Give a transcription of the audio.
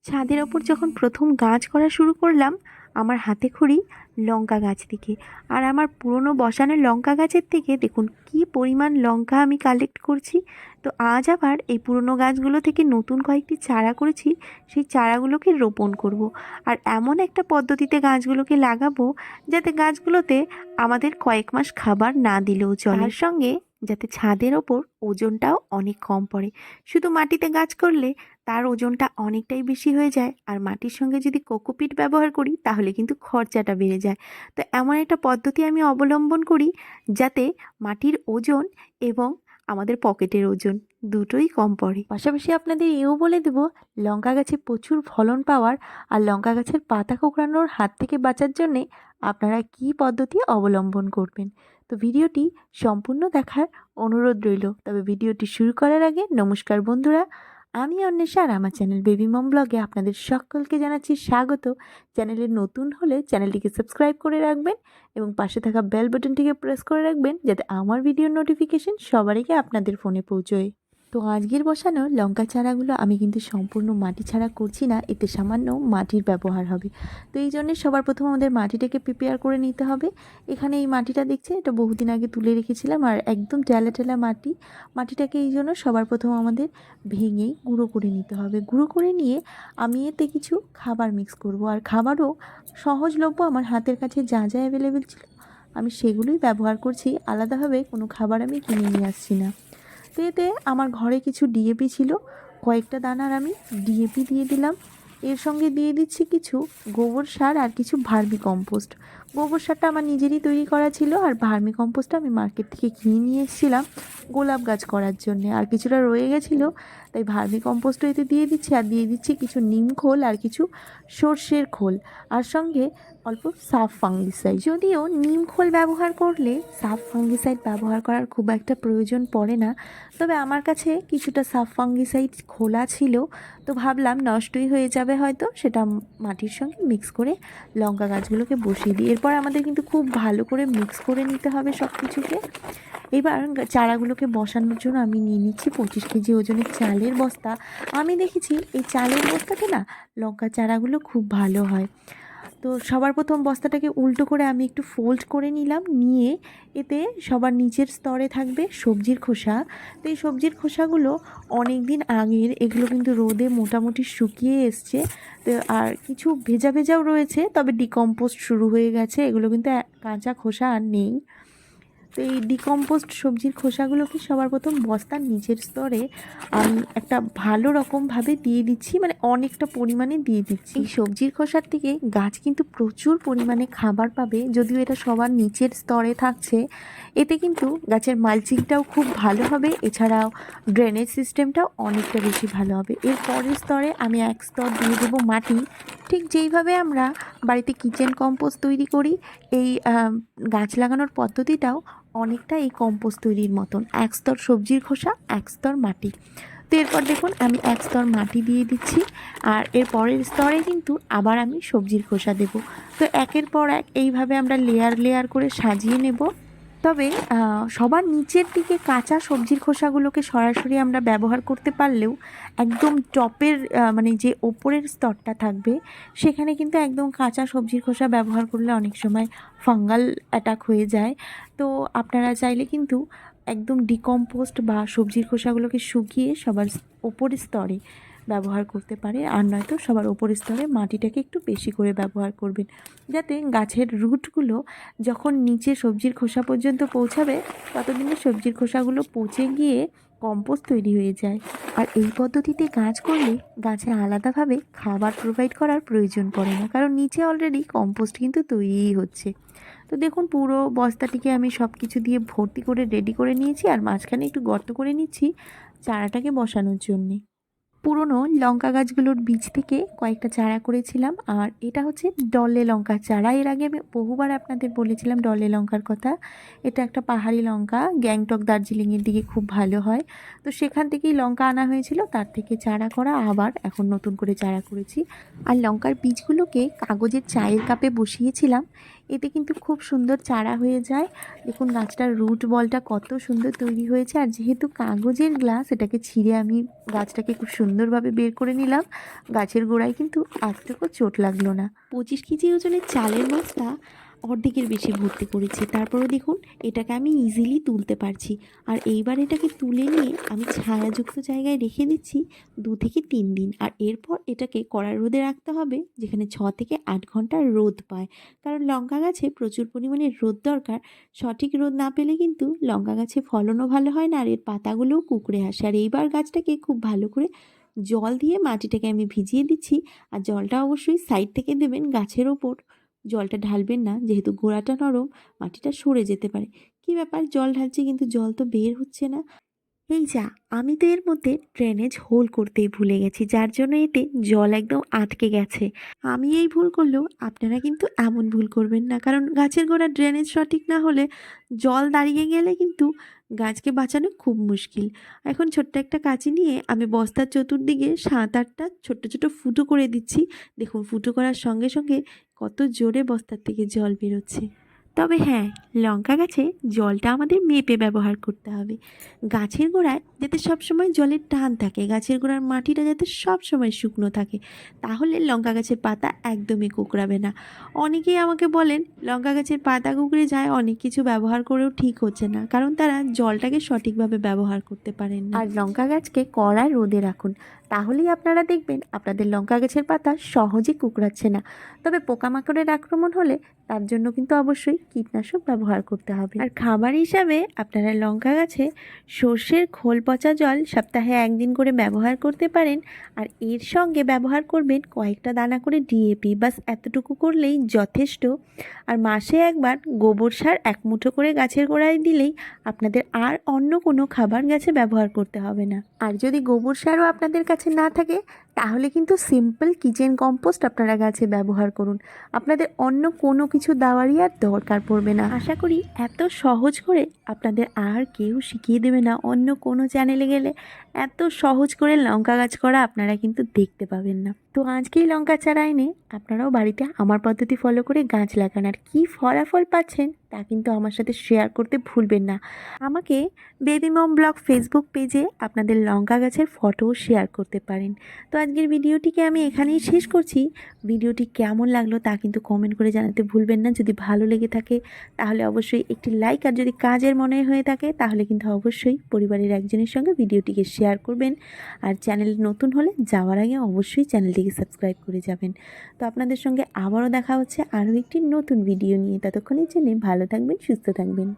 ছাদের ওপর যখন প্রথম গাছ করা শুরু করলাম, আমার হাতে খড়ি লঙ্কা গাছ থেকে। আর আমার পুরনো বসানো লঙ্কা গাছের থেকে দেখুন কি পরিমাণ লঙ্কা আমি কালেক্ট করছি। তো আজ আবার এই পুরনো গাছগুলো থেকে নতুন কয়েকটি চারা করেছি, সেই চারাগুলোকে রোপণ করব। আর এমন একটা পদ্ধতিতে গাছগুলোকে লাগাবো যাতে গাছগুলোতে আমাদের কয়েক মাস খাবার না দিলেও চলে, তার সঙ্গে যাতে ছাদের ওপর ওজনটাও অনেক কম পড়ে। শুধু মাটিতে গাছ করলে তার ওজনটা অনেকটাই বেশি হয়ে যায়, আর মাটির সঙ্গে যদি কোকোপিট ব্যবহার করি তাহলে কিন্তু খরচাটা বেড়ে যায়। তো এমন একটা পদ্ধতি আমি অবলম্বন করি যাতে মাটির ওজন এবং আমাদের পকেটের ওজন দুটোই কম পড়ে। পাশাপাশি আপনাদের এও বলে দেব, লঙ্কা গাছে প্রচুর ফলন পাওয়ার আর লঙ্কা গাছের পাতা কোঁকড়ানোর হাত থেকে বাঁচার জন্যে আপনারা কী পদ্ধতি অবলম্বন করবেন। তো ভিডিওটি সম্পূর্ণ দেখার অনুরোধ রইল। তবে ভিডিওটি শুরু করার আগে নমস্কার বন্ধুরা, আমি অন্বেষা আর আমার চ্যানেল বেবি মম ব্লগে আপনাদের সকলকে জানাচ্ছি স্বাগত। চ্যানেলে নতুন হলে চ্যানেলটিকে সাবস্ক্রাইব করে রাখবেন এবং পাশে থাকা বেল বাটনটিকে প্রেস করে রাখবেন যাতে আমার ভিডিওর নোটিফিকেশন সবার আগে আপনাদের ফোনে পৌঁছয়। তো আজকের বসানো লঙ্কা চারাগুলো আমি কিন্তু সম্পূর্ণ মাটি ছাড়া করছি না, এতে সামান্য মাটির ব্যবহার হবে। তো এই জন্যে সবার প্রথম আমাদের মাটিটাকে প্রিপেয়ার করে নিতে হবে। এখানে এই মাটিটা দেখছে, এটা বহুদিন আগে তুলে রেখেছিলাম আর একদম টেলা টেলা মাটি। মাটিটাকে এই জন্য সবার প্রথম আমাদের ভেঙেই গুঁড়ো করে নিতে হবে। গুঁড়ো করে নিয়ে আমি এতে কিছু খাবার মিক্স করব, আর খাবারও সহজলভ্য আমার হাতের কাছে যা যা অ্যাভেলেবেল ছিল আমি সেগুলোই ব্যবহার করছি। আলাদাভাবে কোনো খাবার আমি কিনে নিয়ে আসছি না। তো এতে আমার ঘরে কিছু ডিএপি ছিল, কয়েকটা দানার আমি ডিএপি দিয়ে দিলাম। এর সঙ্গে দিয়ে দিচ্ছি কিছু গোবর সার আর কিছু ভার্মি কম্পোস্ট। গোবর সারটা আমার নিজেরই তৈরি করা ছিল, আর ভার্মি কম্পোস্টটা আমি মার্কেট থেকে কিনে নিয়ে এসেছিলাম গোলাপ গাছ করার জন্যে। আর কিছুটা রয়ে গেছিলো, তাই ভার্মি কম্পোস্টও এতে দিয়ে দিচ্ছি। আর দিয়ে দিচ্ছি কিছু নিম খোল আর কিছু সর্ষের খোল, আর সঙ্গে অল্প সাফ ফাঙ্গিসাইড। যদিও নিম খোল ব্যবহার করলে সাফ ফাঙ্গিসাইড ব্যবহার করার খুব একটা প্রয়োজন পড়ে না, তবে আমার কাছে কিছুটা সাফ ফাঙ্গিসাইড খোলা ছিল, তো ভাবলাম নষ্টই হয়ে যাবে হয়তো, সেটা মাটির সঙ্গে মিক্স করে লঙ্কা গাছগুলোকে বসিয়ে দিই। এরপর আমাদের কিন্তু খুব ভালো করে মিক্স করে নিতে হবে সব কিছুকে। এবার চারাগুলোকে বসানোর জন্য আমি নিয়ে নিচ্ছি 25 কেজি ওজনের চালের বস্তা। আমি দেখেছি এই চালের বস্তাতে না লঙ্কা চারাগুলো খুব ভালো হয়। তো সবার প্রথম বস্তাটাকে উল্টো করে আমি একটু ফোল্ড করে নিলাম, নিয়ে এতে সবার নিচের স্তরে থাকবে সবজির খোসা। তো এই সবজির খোসাগুলো অনেক দিন আগের, এগুলো কিন্তু রোদে মোটামুটি শুকিয়ে এসছে। তো আর কিছু ভেজা ভেজাও রয়েছে, তবে ডিকম্পোস্ট শুরু হয়ে গেছে, এগুলো কিন্তু কাঁচা খোসা আর নেই। তো এই ডিকম্পোস্ট সবজির খোসাগুলোকে সবার প্রথম বস্তার নিচের স্তরে আমি একটা ভালো রকমভাবে দিয়ে দিচ্ছি, মানে অনেকটা পরিমাণে দিয়ে দিচ্ছি। এই সবজির খোসার থেকে গাছ কিন্তু প্রচুর পরিমাণে খাবার পাবে, যদিও এটা সবার নিচের স্তরে থাকছে। এতে কিন্তু গাছের মালচিংটাও খুব ভালো হবে, এছাড়াও ড্রেনেজ সিস্টেমটাও অনেকটা বেশি ভালো হবে। এর পরের স্তরে আমি এক স্তর দিয়ে দেবো মাটি, ঠিক যেইভাবে আমরা বাড়িতে কিচেন কম্পোস্ট তৈরি করি, এই গাছ লাগানোর পদ্ধতিটাও অনেকটা এই কম্পোস্ট তৈরির মতন। এক স্তর সবজির খোসা, এক স্তর মাটি। তো এরপর দেখুন আমি এক স্তর মাটি দিয়ে দিচ্ছি, আর এর পরের স্তরে কিন্তু আবার আমি সবজির খোসা দেব। তো একের পর এক এইভাবে আমরা লেয়ার লেয়ার করে সাজিয়ে নেব। তবে সবার নিচের দিকে কাঁচা সবজির খোসাগুলোকে সরাসরি আমরা ব্যবহার করতে পারলেও একদম টপের মানে যে ওপরের স্তরটা থাকবে সেখানে কিন্তু একদম কাঁচা সবজির খোসা ব্যবহার করলে অনেক সময় ফাঙ্গাল অ্যাটাক হয়ে যায়। তো আপনারা চাইলে কিন্তু একদম ডিকম্পোস্ট বা সবজির খোসাগুলোকে শুকিয়ে সবার ওপরের স্তরে ব্যবহার করতে পারে, আর নয়তো সবার ওপরের স্তরে মাটিটাকে একটু বেশি করে ব্যবহার করবেন, যাতে গাছের রুটগুলো যখন নিচে সবজির খোসা পর্যন্ত পৌঁছাবে ততদিনে সবজির খোসাগুলো পচে গিয়ে কম্পোস্ট তৈরি হয়ে যায়। আর এই পদ্ধতিতে গাছ করলে গাছে আলাদাভাবে খাবার প্রোভাইড করার প্রয়োজন পড়ে না, কারণ নিচে অলরেডি কম্পোস্ট কিন্তু তৈরিই হচ্ছে। তো দেখুন পুরো বস্তাটিকে আমি সব কিছু দিয়ে ভর্তি করে রেডি করে নিয়েছি, আর মাঝখানে একটু গর্ত করে নিচ্ছি চারাটাকে বসানোর জন্যে। পুরনো লঙ্কা গাছগুলোর বীজ থেকে কয়েকটা চারা করেছিলাম, আর এটা হচ্ছে ডলে লঙ্কার চারা। এর আগে আমি বহুবার আপনাদের বলেছিলাম ডলে লঙ্কার কথা। এটা একটা পাহাড়ি লঙ্কা, গ্যাংটক দার্জিলিংয়ের দিকে খুব ভালো হয়। তো সেখান থেকেই লঙ্কা আনা হয়েছিল, তার থেকে চারা করা, আবার এখন নতুন করে চারা করেছি। আর লঙ্কার বীজগুলোকে কাগজের চায়ের কাপে বসিয়েছিলাম। এতে কিন্তু খুব সুন্দর চারা হয়ে যায়। দেখুন গাছটার রুট বলটা কত সুন্দর তৈরি হয়েছে। আর যেহেতু কাগজের গ্লাস, এটাকে ছিঁড়ে আমি গাছটাকে খুব সুন্দরভাবে বের করে নিলাম। গাছের গোড়ায় কিন্তু একটুকু চোট লাগলো না। 25 কেজি ওজনের চালের বস্তা অর্ধেকের বেশি ভর্তি করেছি। তারপরেও দেখুন এটাকে আমি ইজিলি তুলতে পারছি। আর এইবার এটাকে তুলে নিয়ে আমি ছায়াযুক্ত জায়গায় রেখে দিচ্ছি 2 থেকে 3 দিন। আর এরপর এটাকে কড়া রোদে রাখতে হবে, যেখানে 6 থেকে 8 ঘন্টা রোদ পায়। কারণ লঙ্কা গাছে প্রচুর পরিমাণে রোদ দরকার। সঠিক রোদ না পেলে কিন্তু লঙ্কা গাছে ফলনও ভালো হয় না, আর এর পাতাগুলোও কুঁকড়ে আসে। আর এইবার গাছটাকে খুব ভালো করে জল দিয়ে মাটিটাকে আমি ভিজিয়ে দিচ্ছি। আর জলটা অবশ্যই সাইড থেকে দেবেন, গাছের ওপর জলটা ঢালবেন না, যেহেতু গোড়াটা নরম, মাটিটা সরে যেতে পারে। কী ব্যাপার, জল ঢালছি কিন্তু জল তো বের হচ্ছে না। এই যা, আমি তো এর মধ্যে ড্রেনেজ হোল করতেই ভুলে গেছি, যার জন্য এতে জল একদম আটকে গেছে। আমি এই ভুল করলেও আপনারা কিন্তু এমন ভুল করবেন না, কারণ গাছের গোড়া ড্রেনেজ সঠিক না হলে জল দাঁড়িয়ে গেলে কিন্তু গাছকে বাঁচানো খুব মুশকিল। এখন ছোট্ট একটা কাঁচি নিয়ে আমি বস্তার চতুর্দিকে 7-8টা ছোট্ট ছোট্ট ফুটো করে দিচ্ছি। দেখুন ফুটো করার সঙ্গে সঙ্গে কত জোরে বস্তার থেকে জল বেরোচ্ছে। তবে হ্যাঁ, লঙ্কা গাছে জলটা আমাদের মেপে ব্যবহার করতে হবে। গাছের গোড়ায় যাতে সবসময় জলের টান থাকে, গাছের গোড়ার মাটিটা যাতে সবসময় শুকনো থাকে, তাহলে লঙ্কা গাছের পাতা একদমই কুঁকড়াবে না। অনেকেই আমাকে বলেন লঙ্কা গাছের পাতা কুঁকড়ে যায়, অনেক কিছু ব্যবহার করেও ঠিক হচ্ছে না, কারণ তারা জলটাকে সঠিকভাবে ব্যবহার করতে পারেন না। আর লঙ্কা গাছকে কড়া রোদে রাখুন, তাহলেই আপনারা দেখবেন আপনাদের লঙ্কা গাছের পাতা সহজে কুঁকড়াচ্ছে না। তবে পোকামাকড়ের আক্রমণ হলে তার জন্য কিন্তু অবশ্যই কীটনাশক ব্যবহার করতে হবে। আর খাবার হিসাবে আপনারা লঙ্কা গাছে সর্ষের খোল পচা জল সপ্তাহে 1 দিন করে ব্যবহার করতে পারেন। আর এর সঙ্গে ব্যবহার করবেন কয়েকটা দানা করে ডিএপি, বাস এতটুকু করলেই যথেষ্ট। আর মাসে একবার গোবর সার 1 মুঠো করে গাছের গোড়ায় দিলেই আপনাদের আর অন্য কোনো খাবার গাছে ব্যবহার করতে হবে না। আর যদি গোবর সারও আপনাদের কাছে না থাকে, তাহলে কিন্তু সিম্পল কিচেন কম্পোস্ট আপনারা গাছে ব্যবহার করুন। আপনাদের অন্য কোনো কিছু দেওয়ারই আর দরকার পড়বে না। আশা করি এত সহজ করে আপনাদের আর কেউ শিখিয়ে দেবে না। অন্য কোনো চ্যানেলে গেলে এত সহজ করে লঙ্কা গাছ করা আপনারা কিন্তু দেখতে পাবেন না। তো আজকেই লঙ্কা চারা এনে আপনারাও বাড়িতে আমার পদ্ধতি ফলো করে গাছ লাগান। আর কী ফলাফল পাচ্ছেন তা কিন্তু আমার সাথে শেয়ার করতে ভুলবেন না। আমাকে বেবি মম ব্লগ ফেসবুক পেজে আপনাদের লঙ্কা গাছের ফটোও শেয়ার করতে পারেন। তো আজকের ভিডিওটিকে আমি এখানেই শেষ করছি। ভিডিওটি কেমন লাগলো তা কিন্তু কমেন্ট করে জানাতে ভুলবেন না। যদি ভালো লেগে থাকে তাহলে অবশ্যই একটি লাইক, আর যদি কাজের মনে হয়ে থাকে তাহলে কিন্তু অবশ্যই পরিবারের একজনের সঙ্গে ভিডিওটিকে শেয়ার করবেন। আর চ্যানেল নতুন হলে যাওয়ার আগে অবশ্যই চ্যানেলটিকে সাবস্ক্রাইব করে যাবেন। তো আপনাদের সঙ্গে আবারও দেখা হচ্ছে আরও একটি নতুন ভিডিও নিয়ে। ততক্ষণের জন্য ভালো থাকবেন, সুস্থ থাকবেন।